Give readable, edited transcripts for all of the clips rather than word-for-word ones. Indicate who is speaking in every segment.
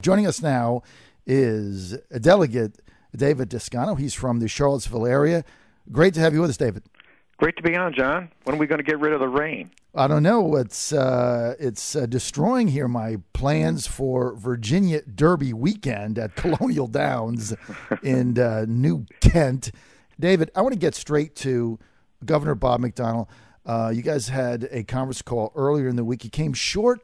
Speaker 1: Joining us now is Delegate David Toscano. He's from the Charlottesville area. Great to have you with us, David.
Speaker 2: Great to be on, John. When are we going to get rid of the rain?
Speaker 1: I don't know. It's destroying here my plans for Virginia Derby weekend at Colonial Downs in New Kent. David, I want to get straight to Governor Bob McDonnell. You guys had a conference call earlier in the week. You came short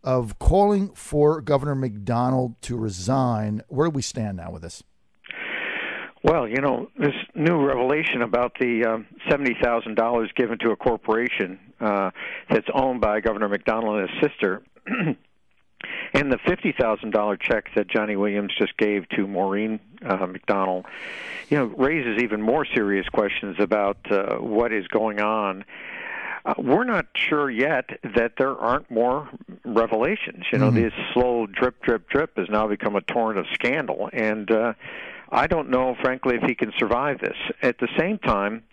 Speaker 1: of calling for Governor McDonnell to resign. Where do we stand now with this?
Speaker 2: Well, you know, this new revelation about the $70,000 given to a corporation that's owned by Governor McDonnell and his sister, and the $50,000 check that Johnnie Williams just gave to Maureen McDonnell, you know, raises even more serious questions about what is going on. We're not sure yet that there aren't more revelations. You know, this slow drip, drip, drip has now become a torrent of scandal. And I don't know, frankly, if he can survive this. At the same time,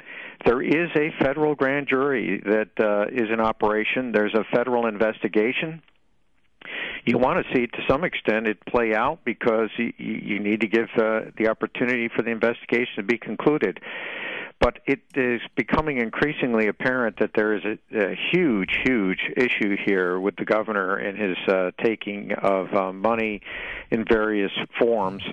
Speaker 2: there is a federal grand jury that is in operation. There's a federal investigation. You want to see, to some extent, it play out because you need to give the opportunity for the investigation to be concluded. But it is becoming increasingly apparent that there is a huge, huge issue here with the governor and his taking of money in various forms.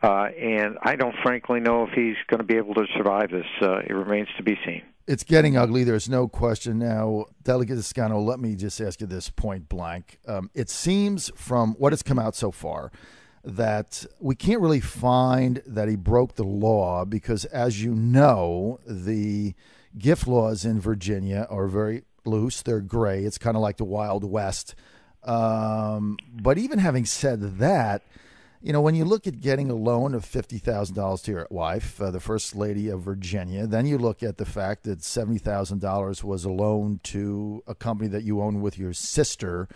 Speaker 2: And I don't frankly know if he's going to be able to survive this. It remains to be seen.
Speaker 1: It's getting ugly. There's no question now. Delegate Toscano, let me just ask you this point blank. It seems from what has come out so far that we can't really find that he broke the law because, as you know, the gift laws in Virginia are very loose. They're gray. It's kind of like the Wild West. But even having said that, you know, when you look at getting a loan of $50,000 to your wife, the First Lady of Virginia, then you look at the fact that $70,000 was a loan to a company that you own with your sister,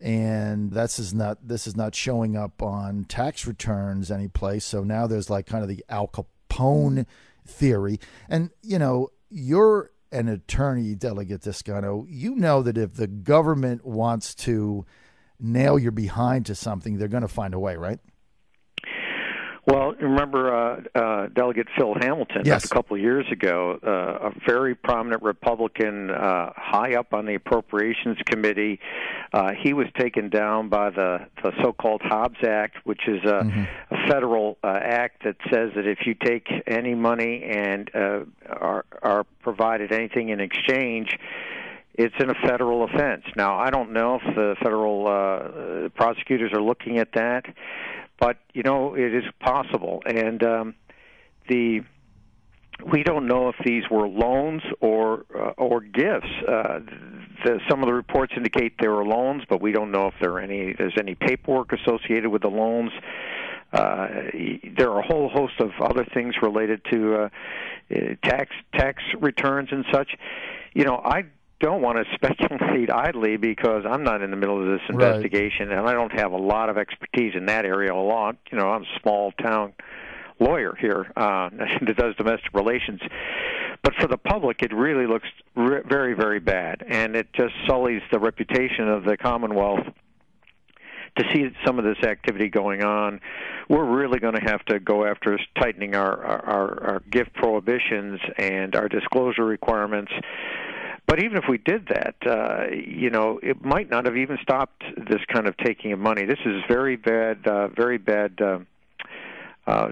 Speaker 1: and this is not showing up on tax returns anyplace. So now there's like kind of the Al Capone theory. And, you know, you're an attorney, Delegate Toscano. You know that if the government wants to nail your behind to something, they're going to find a way, right?
Speaker 2: Well, remember Delegate Phil Hamilton,
Speaker 1: yes,
Speaker 2: a couple of years ago, a very prominent Republican high up on the Appropriations Committee. He was taken down by the so-called Hobbs Act, which is a federal act that says that if you take any money and are provided anything in exchange, it's in a federal offense. Now, I don't know if the federal prosecutors are looking at that, but, you know, it is possible. And we don't know if these were loans or gifts. Some of the reports indicate they were loans, but we don't know if there's any paperwork associated with the loans. There are a whole host of other things related to tax returns and such. You know, I don't want to speculate idly because I'm not in the middle of this investigation, and I don't have a lot of expertise in that area. You know, I'm a small-town lawyer here that does domestic relations. But for the public, it really looks very, very bad, and it just sullies the reputation of the Commonwealth. To see some of this activity going on, we're really going to have to go after tightening our gift prohibitions and our disclosure requirements. But even if we did that, you know, it might not have even stopped this kind of taking of money. This is very bad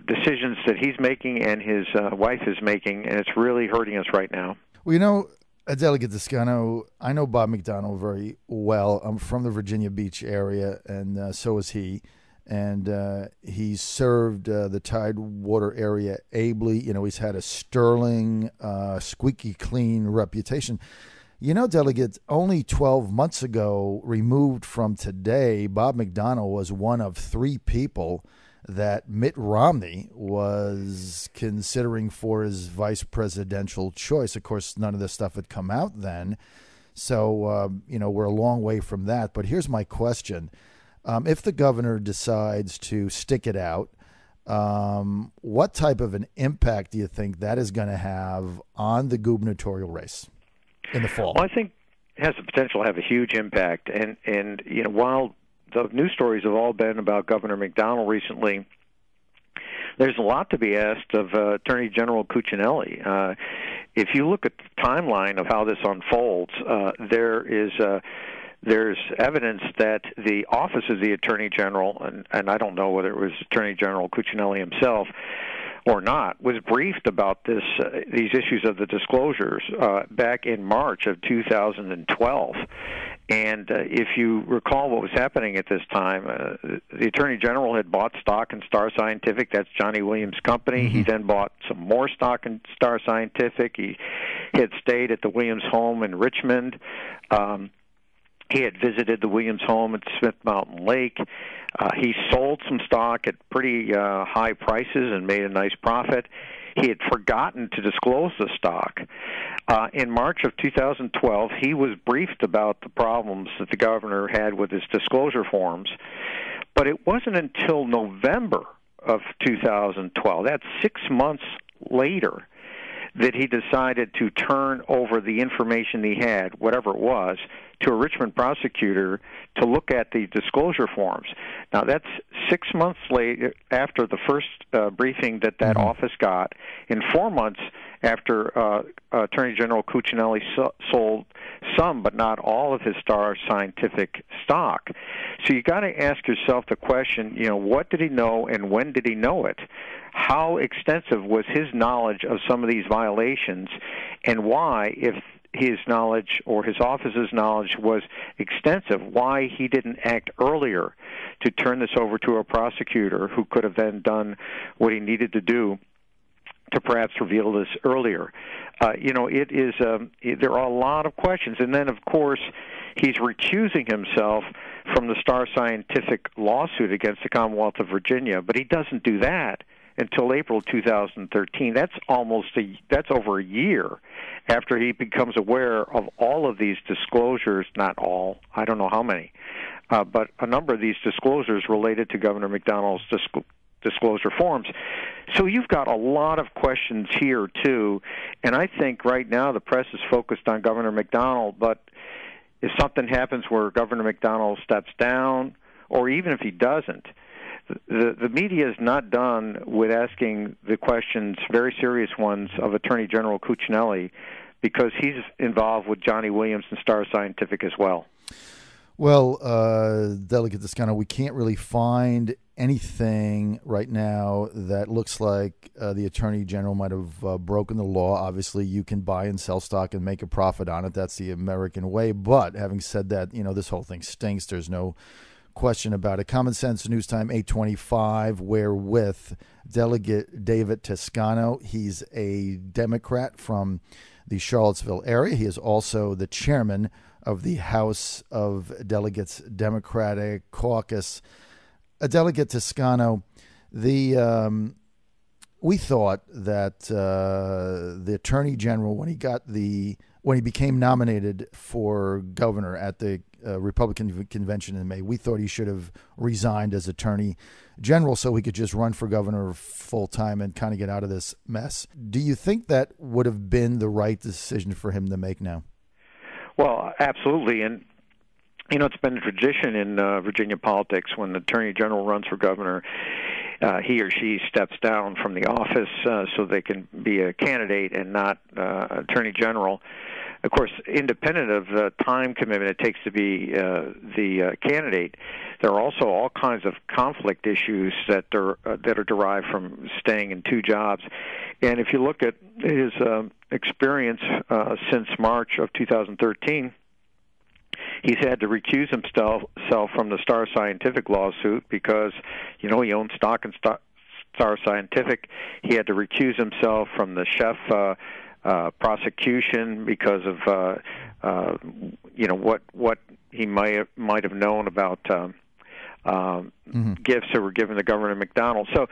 Speaker 2: decisions that he's making and his wife is making, and it's really hurting us right now.
Speaker 1: Well, you know, Delegate Toscano, I know Bob McDonnell very well. I'm from the Virginia Beach area, and so is he. And he served the Tidewater area ably. You know, he's had a sterling, squeaky clean reputation. You know, Delegate, only 12 months ago, removed from today, Bob McDonnell was one of 3 people that Mitt Romney was considering for his vice presidential choice. Of course, none of this stuff had come out then. So, you know, we're a long way from that. But here's my question. If the governor decides to stick it out, what type of an impact do you think that is going to have on the gubernatorial race in the fall?
Speaker 2: Well, I think it has the potential to have a huge impact. And you know, while the news stories have all been about Governor McDonnell recently. There's a lot to be asked of Attorney General Cuccinelli. If you look at the timeline of how this unfolds, there's evidence that the office of the Attorney General, and I don't know whether it was Attorney General Cuccinelli himself or not, was briefed about these issues of the disclosures back in March of 2012. And if you recall what was happening at this time, the Attorney General had bought stock in Star Scientific. That's Johnnie Williams' company. Mm-hmm. He then bought some more stock in Star Scientific. He had stayed at the Williams home in Richmond. He had visited the Williams home at Smith Mountain Lake. He sold some stock at pretty high prices and made a nice profit. He had forgotten to disclose the stock. In March of 2012, he was briefed about the problems that the governor had with his disclosure forms, but it wasn't until November of 2012, that's 6 months later, that he decided to turn over the information he had, whatever it was, to a Richmond prosecutor to look at the disclosure forms. Now, that's 6 months later after the first briefing that mm-hmm. office got, and 4 months after Attorney General Cuccinelli sold some, but not all, of his Star Scientific stock. So you got to ask yourself the question, what did he know and when did he know it? How extensive was his knowledge of some of these violations, and why, if his knowledge or his office's knowledge was extensive, why he didn't act earlier to turn this over to a prosecutor who could have then done what he needed to do to perhaps reveal this earlier. It is there are a lot of questions. And then, of course, he's recusing himself from the Star Scientific lawsuit against the Commonwealth of Virginia, but he doesn't do that until April 2013. That's over a year after he becomes aware of all of these disclosures, not all, I don't know how many, but a number of these disclosures related to Governor McDonnell's disclosure forms. So you've got a lot of questions here, too, and I think right now the press is focused on Governor McDonnell, but if something happens where Governor McDonnell steps down, or even if he doesn't, the media is not done with asking the questions, very serious ones, of Attorney General Cuccinelli, because he's involved with Johnnie Williams and Star Scientific as well.
Speaker 1: Well, Delegate Toscano, we can't really find anything right now that looks like the Attorney General might have broken the law. Obviously, you can buy and sell stock and make a profit on it. That's the American way. But having said that, this whole thing stinks. There's no question about it. Common Sense News Time 825. We're with Delegate David Toscano. He's a Democrat from the Charlottesville area. He is also the chairman of the House of Delegates Democratic Caucus. Delegate Toscano, we thought that the Attorney General, when he became nominated for governor at the Republican convention in May, we thought he should have resigned as Attorney General so he could just run for governor full time and kind of get out of this mess. Do you think that would have been the right decision for him to make now?
Speaker 2: Well, absolutely. And, it's been a tradition in Virginia politics when the Attorney General runs for governor, he or she steps down from the office so they can be a candidate and not Attorney General. Of course, independent of the time commitment it takes to be the candidate, there are also all kinds of conflict issues that are derived from staying in two jobs. And if you look at his experience since March of 2013, he's had to recuse himself from the Star Scientific lawsuit because, he owns stock in Star Scientific. He had to recuse himself from the Chef prosecution because of what he might have known about gifts that were given to Governor McDonnell. So,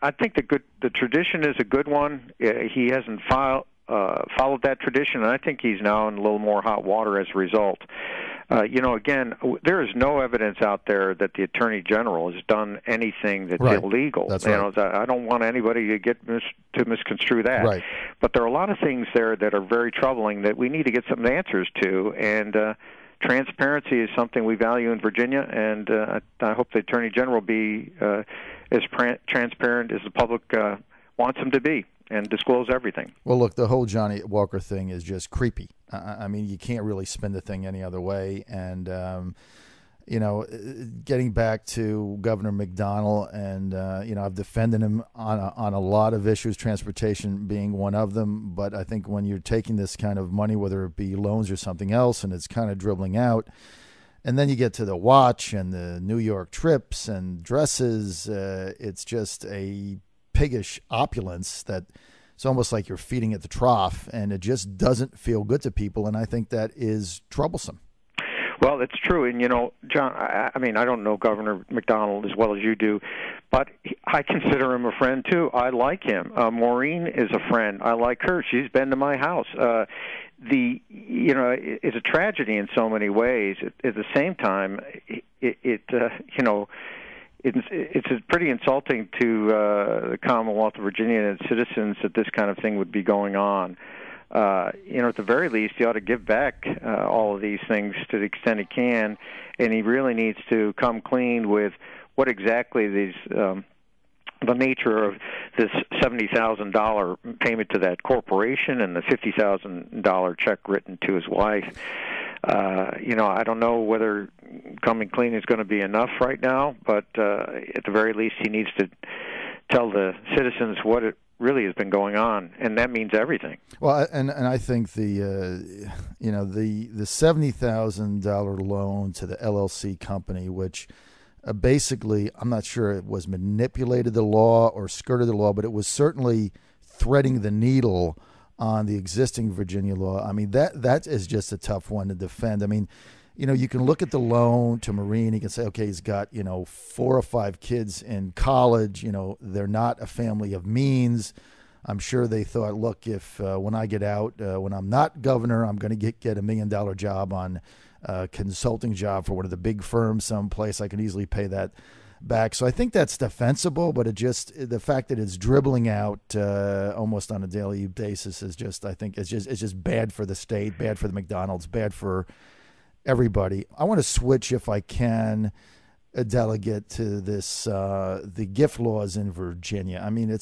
Speaker 2: I think the tradition is a good one. He hasn't followed that tradition, and I think he's now in a little more hot water as a result. Again, there is no evidence out there that the Attorney General has done anything that's illegal.
Speaker 1: That's right.
Speaker 2: I don't want anybody to get to misconstrue that. But there are a lot of things there that are very troubling that we need to get some answers to, and transparency is something we value in Virginia, and I hope the Attorney General be as transparent as the public wants him to be and disclose everything.
Speaker 1: Well, look, the whole Johnny Walker thing is just creepy. I mean, you can't really spin the thing any other way. And, getting back to Governor McDonnell, and, I've defended him on a lot of issues, transportation being one of them. But I think when you're taking this kind of money, whether it be loans or something else, and it's kind of dribbling out, and then you get to the watch and the New York trips and dresses, it's just a piggish opulence that it's almost like you're feeding at the trough, and it just doesn't feel good to people, and I think that is troublesome.
Speaker 2: Well, it's true, and John, I mean, I don't know Governor McDonnell as well as you do, but I consider him a friend too. I like him. Maureen is a friend. I like her. She's been to my house. It's a tragedy in so many ways. At the same time, it's pretty insulting to the Commonwealth of Virginia and its citizens that this kind of thing would be going on. At the very least, he ought to give back all of these things to the extent he can, and he really needs to come clean with what exactly the nature of this $70,000 payment to that corporation and the $50,000 check written to his wife. I don't know whether coming clean is going to be enough right now, but at the very least, he needs to tell the citizens what it really has been going on, and that means everything.
Speaker 1: Well, and I think the $70,000 loan to the LLC company, which basically, I'm not sure it was manipulated the law or skirted the law, but it was certainly threading the needle on the existing Virginia law. I mean, that is just a tough one to defend. I mean, you can look at the loan to Marine. You can say, okay, he's got, 4 or 5 kids in college. They're not a family of means. I'm sure they thought, look, if when I get out, when I'm not governor, I'm going to get $1 million job on a consulting job for one of the big firms someplace. I can easily pay that back. So I think that's defensible, but the fact that it's dribbling out almost on a daily basis is just, I think it's just bad for the state, bad for the McDonald's, bad for everybody. I want to switch, if I can, a delegate to this the gift laws in Virginia. I mean,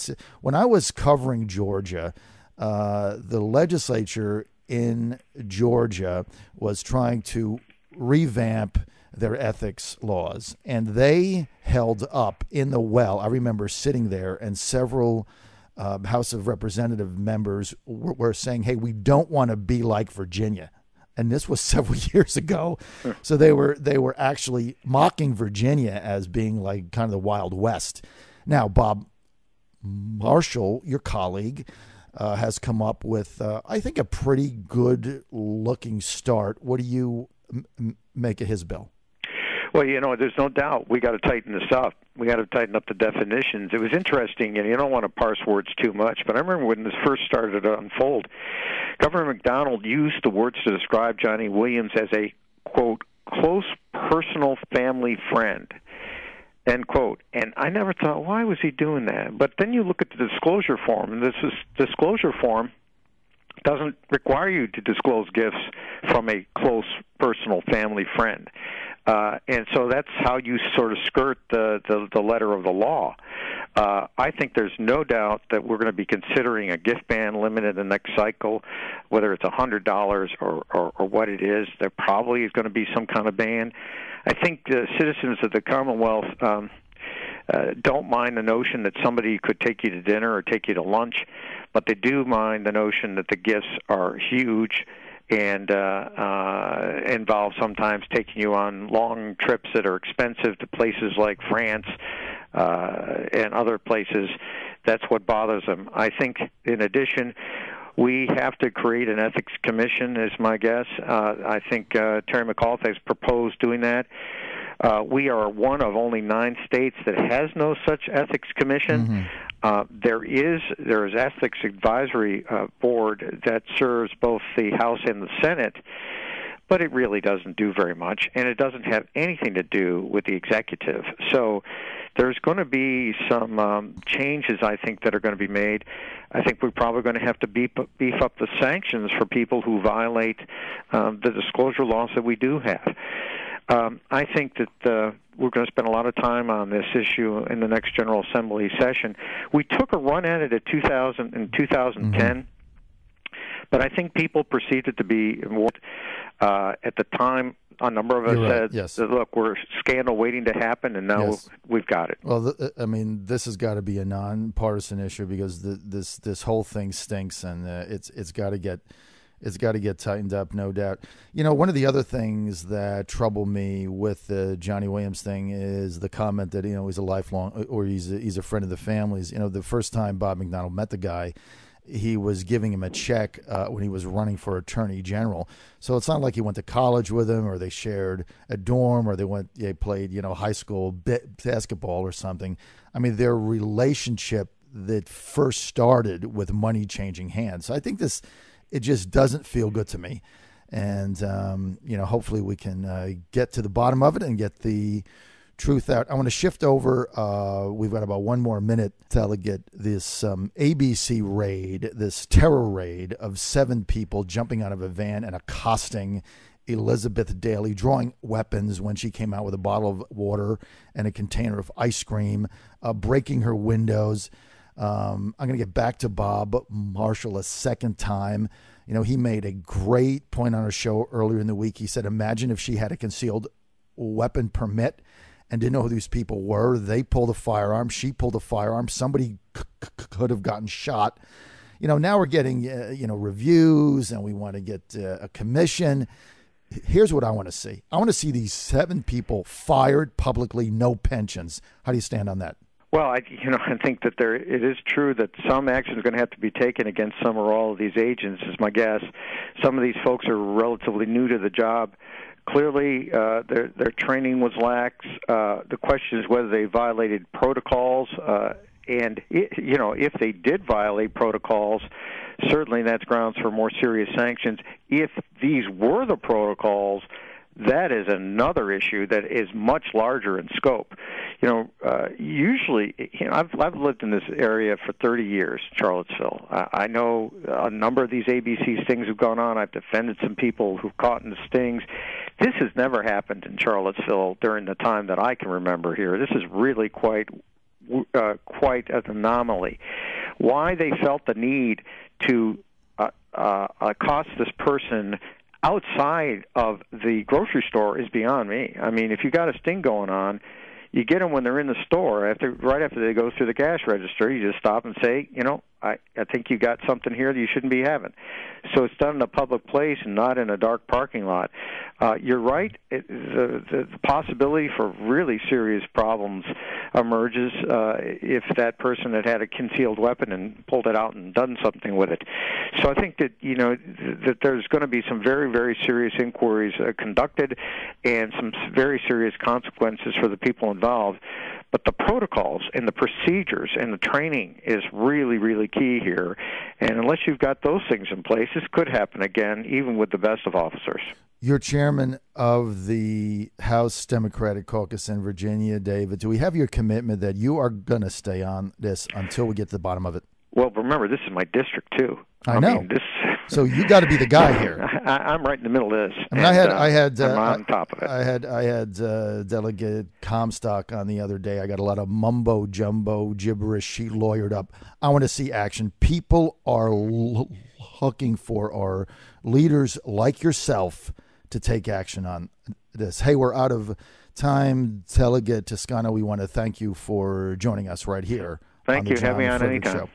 Speaker 1: when I was covering Georgia, the legislature in Georgia was trying to revamp their ethics laws, and they held up in the well. I remember sitting there, and several House of Representative members were saying, hey, we don't want to be like Virginia. And this was several years ago. So they were actually mocking Virginia as being like kind of the Wild West. Now, Bob Marshall, your colleague, has come up with, I think, a pretty good-looking start. What do you make of his bill?
Speaker 2: Well, there's no doubt we got to tighten this up. We got to tighten up the definitions. It was interesting, and you don't want to parse words too much, but I remember when this first started to unfold, Governor McDonnell used the words to describe Johnny Williams as a, quote, close personal family friend, end quote. And I never thought, why was he doing that? But then you look at the disclosure form, and disclosure form doesn't require you to disclose gifts from a close personal family friend. And so that's how you sort of skirt the letter of the law. I think there's no doubt that we're going to be considering a gift ban limit in the next cycle, whether it's $100 or what it is. There probably is going to be some kind of ban. I think the citizens of the Commonwealth don't mind the notion that somebody could take you to dinner or take you to lunch, but they do mind the notion that the gifts are huge and involve sometimes taking you on long trips that are expensive to places like France and other places. That's what bothers them. I think, in addition, we have to create an ethics commission, is my guess. I think Terry McAuliffe has proposed doing that. We are one of only 9 states that has no such ethics commission. Mm-hmm. There is ethics advisory board that serves both the House and the Senate, but it really doesn't do very much, and it doesn't have anything to do with the executive. So there's going to be some changes, I think, that are going to be made. I think we're probably going to have to beef up the sanctions for people who violate the disclosure laws that we do have. I think that we're going to spend a lot of time on this issue in the next General Assembly session. We took a run at it in 2010, but I think people perceived it to be at the time. A number of us said, look, we're scandal waiting to happen, and now we've got it.
Speaker 1: Well, I mean, this has got to be a nonpartisan issue because this whole thing stinks, and it's got to get tightened up, no doubt. You know, one of the other things that trouble me with the Johnny Williams thing is the comment that, you know, he's a lifelong, or he's a friend of the family's. You know, the first time Bob McDonnell met the guy, he was giving him a check when he was running for attorney general. So it's not like he went to college with him, or they shared a dorm, or they played, you know, high school basketball or something. I mean, their relationship that first started with money changing hands. So I think it just doesn't feel good to me. And, you know, hopefully we can get to the bottom of it and get the truth out. I want to shift over. We've got about one more minute to get this ABC raid, this terror raid of 7 people jumping out of a van and accosting Elizabeth Daly, drawing weapons when she came out with a bottle of water and a container of ice cream, breaking her windows. I'm going to get back to Bob Marshall a second time. You know, he made a great point on our show earlier in the week. He said, imagine if she had a concealed weapon permit and didn't know who these people were. They pulled a firearm. She pulled a firearm. Somebody could have gotten shot. You know, now we're getting, you know, reviews, and we want to get a commission. Here's what I want to see. I want to see these 7 people fired publicly, no pensions. How do you stand on that?
Speaker 2: Well, I think that it is true that some action is going to have to be taken against some or all of these agents, is my guess. Some of these folks are relatively new to the job. Clearly, their training was lax. The question is whether they violated protocols, and if they did violate protocols, certainly that's grounds for more serious sanctions. If these were the protocols, that is another issue that is much larger in scope. Usually, I've lived in this area for 30 years, Charlottesville. I know a number of these ABC stings have gone on. I've defended some people who've caught in the stings. This has never happened in Charlottesville during the time that I can remember here. This is really quite an anomaly. Why they felt the need to accost this person outside of the grocery store is beyond me. I mean, if you got a sting going on, you get them when they're in the store. Right after they go through the cash register, you just stop and say, I think you got something here that you shouldn't be having. So it's done in a public place and not in a dark parking lot. You're right. The possibility for really serious problems emerges if that person had a concealed weapon and pulled it out and done something with it. So I think that that there's going to be some very, very serious inquiries conducted and some very serious consequences for the people involved. But the protocols and the procedures and the training is really, really key here. And unless you've got those things in place, this could happen again, even with the best of officers.
Speaker 1: You're chairman of the House Democratic Caucus in Virginia, David. Do we have your commitment that you are going to stay on this until we get to the bottom of it?
Speaker 2: Well, remember, this is my district, too.
Speaker 1: I know. So you got to be the guy here.
Speaker 2: I'm right in the middle of this.
Speaker 1: I mean,
Speaker 2: I'm on top of it.
Speaker 1: I had Delegate Comstock on the other day. I got a lot of mumbo jumbo gibberish. She lawyered up. I want to see action. People are looking for our leaders like yourself to take action on this. Hey, we're out of time. Delegate Toscano, we want to thank you for joining us right here.
Speaker 2: Thank you. Have me on anytime.